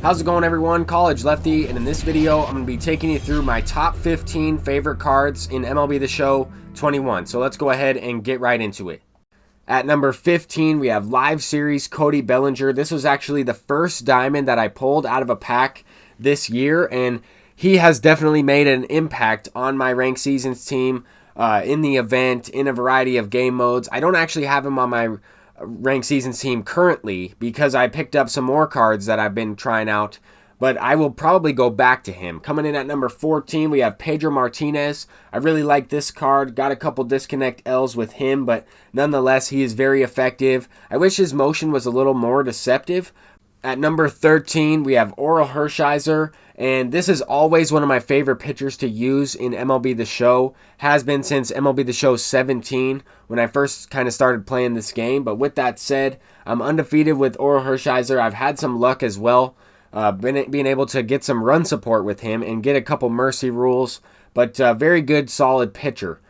How's it going, everyone? College Lefty, and in this video I'm going to be taking you through my top 15 favorite cards in MLB The Show 21. So let's go ahead and get right into it. At number 15, we have Live Series Cody Bellinger. This was actually the first diamond that I pulled out of a pack this year, and he has definitely made an impact on my ranked seasons team in the event, in a variety of game modes. I don't actually have him on my ranked seasons team currently because I picked up some more cards that I've been trying out, but I will probably go back to him. Coming in at number 14, we have Pedro Martinez. I really like this card. Got a couple disconnect L's with him, but nonetheless, he is very effective. I wish his motion was a little more deceptive. At number 13, we have Herscheiser, and this is always one of my favorite pitchers to use in MLB The Show. Has been since MLB The Show 17 when I first kind of started playing this game. But with that said, I'm undefeated with Herscheiser. I've had some luck as well, being able to get some run support with him and get a couple mercy rules. But very good, solid pitcher.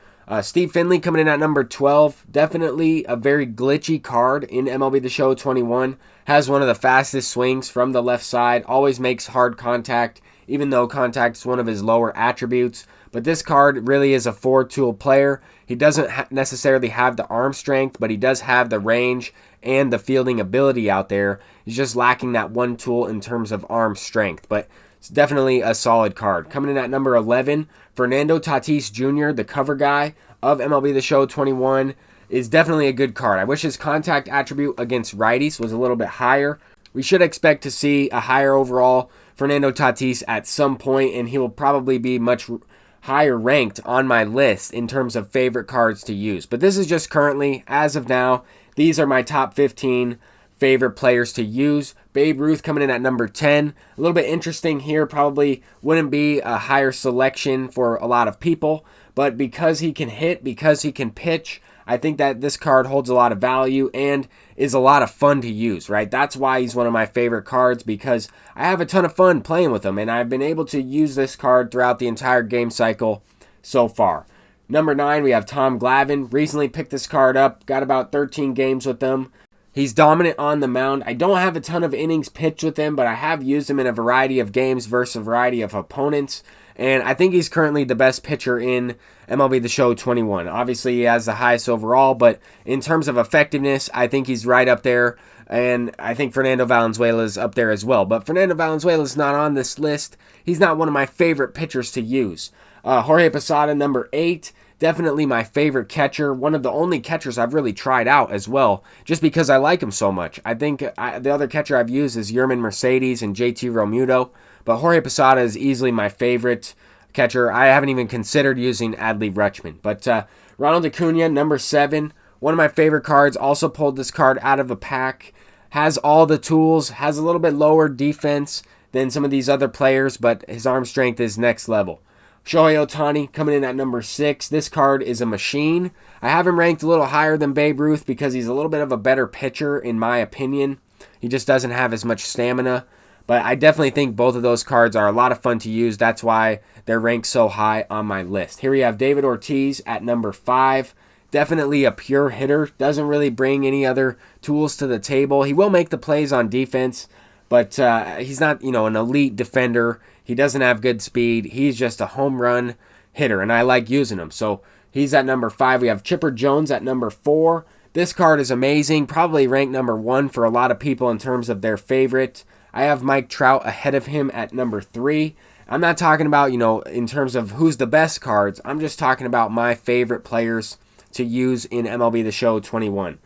Steve Findlay coming in at number 12. Definitely a very glitchy card in MLB The Show 21. Has one of the fastest swings from the left side. Always makes hard contact, even though contact is one of his lower attributes. But this card really is a four-tool player. He doesn't necessarily have the arm strength, but he does have the range and the fielding ability out there. He's just lacking that one tool in terms of arm strength. But it's definitely a solid card. Coming in at number 11, Fernando Tatis Jr., the cover guy of MLB The Show 21, is definitely a good card. I wish his contact attribute against righties was a little bit higher. We should expect to see a higher overall Fernando Tatis at some point, and he will probably be much higher ranked on my list in terms of favorite cards to use. But this is just currently, as of now, these are my top 15 favorite players to use. Babe Ruth coming in at number 10. A little bit interesting here. Probably wouldn't be a higher selection for a lot of people, but because he can hit, because he can pitch, I think that this card holds a lot of value and is a lot of fun to use, right? That's why he's one of my favorite cards, because I have a ton of fun playing with him, and I've been able to use this card throughout the entire game cycle so far. Number 9, we have Tom Glavin. Recently picked this card up, got about 13 games with him. He's dominant on the mound. I don't have a ton of innings pitched with him, but I have used him in a variety of games versus a variety of opponents. And I think he's currently the best pitcher in MLB The Show 21. Obviously, he has the highest overall, but in terms of effectiveness, I think he's right up there. And I think Fernando Valenzuela is up there as well. But Fernando Valenzuela is not on this list. He's not one of my favorite pitchers to use. Jorge Pasada, number 8. Definitely my favorite catcher. One of the only catchers I've really tried out as well, just because I like him so much. I think the other catcher I've used is Yerman Mercedes and JT Realmuto, but Jorge Pasada is easily my favorite catcher. I haven't even considered using Adley Rutschman. But Ronald Acuna, number 7, one of my favorite cards. Also pulled this card out of a pack. Has all the tools, has a little bit lower defense than some of these other players, but his arm strength is next level. Shohei Ohtani coming in at number 6. This card is a machine. I have him ranked a little higher than Babe Ruth because he's a little bit of a better pitcher in my opinion. He just doesn't have as much stamina. But I definitely think both of those cards are a lot of fun to use. That's why they're ranked so high on my list. Here we have David Ortiz at number 5. Definitely a pure hitter. Doesn't really bring any other tools to the table. He will make the plays on defense, but he's not, an elite defender. He doesn't have good speed. He's just a home run hitter, and I like using him. So he's at number 5. We have Chipper Jones at number 4. This card is amazing. Probably ranked number 1 for a lot of people in terms of their favorite. I have Mike Trout ahead of him at number 3. I'm not talking about, in terms of who's the best cards. I'm just talking about my favorite players to use in MLB The Show 21.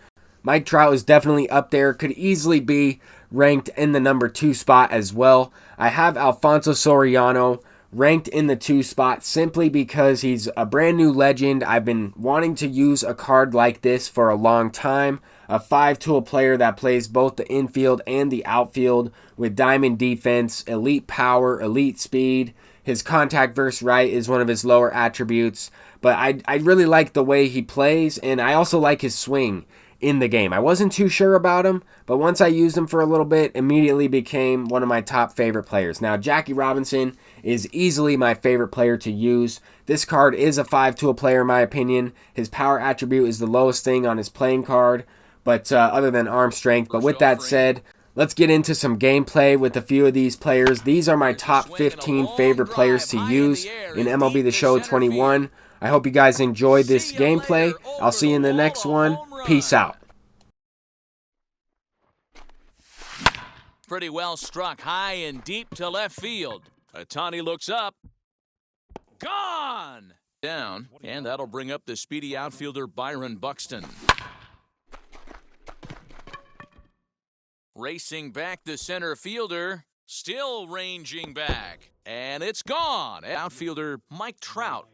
Mike Trout is definitely up there. Could easily be ranked in the number 2 spot as well. I have Alfonso Soriano ranked in the 2 spot simply because he's a brand new legend. I've been wanting to use a card like this for a long time. A 5-tool player that plays both the infield and the outfield with diamond defense, elite power, elite speed. His contact versus right is one of his lower attributes. But I really like the way he plays, and I also like his swing in the game. I wasn't too sure about him, but once I used him for a little bit, immediately became one of my top favorite players. Now, Jackie Robinson is easily my favorite player to use. This card is a 5-tool player in my opinion. His power attribute is the lowest thing on his playing card, but other than arm strength. But with that said, Let's get into some gameplay with a few of these players. These are my top 15 favorite players to use in MLB The Show 21. I hope you guys enjoyed this gameplay. I'll see you in the next one. Peace out. Pretty well struck high and deep to left field. Ohtani looks up. Gone! Down, and that'll bring up the speedy outfielder Byron Buxton. Racing back the center fielder, still ranging back, and it's gone. Outfielder Mike Trout,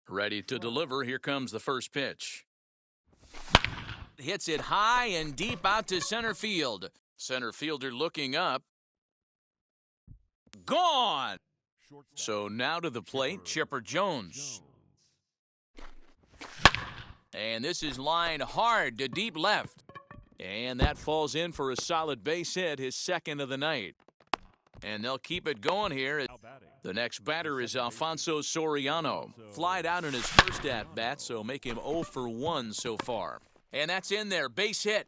ready to deliver. Here comes the first pitch. Hits it high and deep out to center field. Center fielder looking up. Gone! So now to the plate, Chipper Jones. And this is lined hard to deep left. And that falls in for a solid base hit, his second of the night. And they'll keep it going here. The next batter is Alfonso Soriano. Flied out in his first at-bat, so make him 0 for 1 so far. And that's in there, base hit.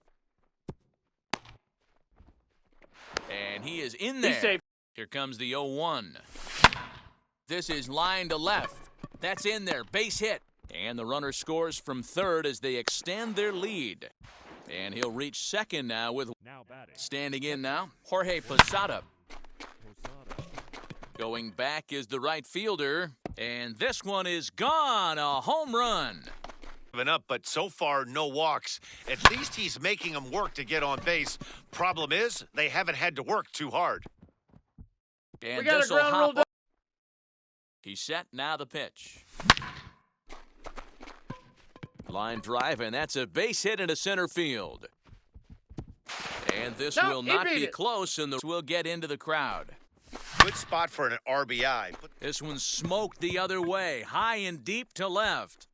And he is in there. Here comes the 0-1. This is line to left. That's in there, base hit. And the runner scores from third as they extend their lead. And he'll reach second now with standing in now, Jorge Pasada. Going back is the right fielder, and this one is gone, a home run. Up, but so far no walks. At least he's making them work to get on base. Problem is, they haven't had to work too hard. And this will hop up. He's set, now the pitch. Line drive, and that's a base hit into center field. And this will not be close, and this will get into the crowd. Good spot for an RBI. This one smoked the other way, high and deep to left.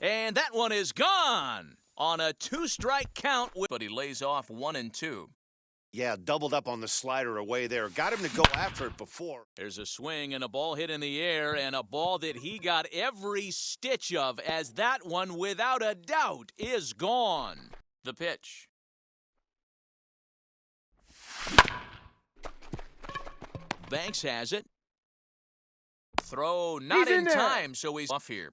And that one is gone on a 2-strike count. But he lays off 1 and 2. Yeah, doubled up on the slider away there. Got him to go after it before. There's a swing and a ball hit in the air, and a ball that he got every stitch of, as that one, without a doubt, is gone. The pitch. Banks has it. Throw not in time, so he's off here.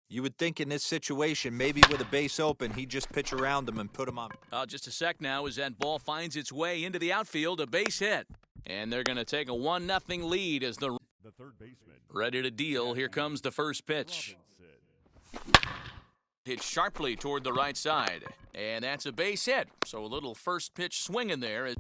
You would think in this situation, maybe with a base open, he'd just pitch around him and put him on. Just a sec now as that ball finds its way into the outfield, a base hit. And they're going to take a 1-0 lead as the third baseman ready to deal. Here comes the first pitch. Hit sharply toward the right side. And that's a base hit. So a little first pitch swing in there.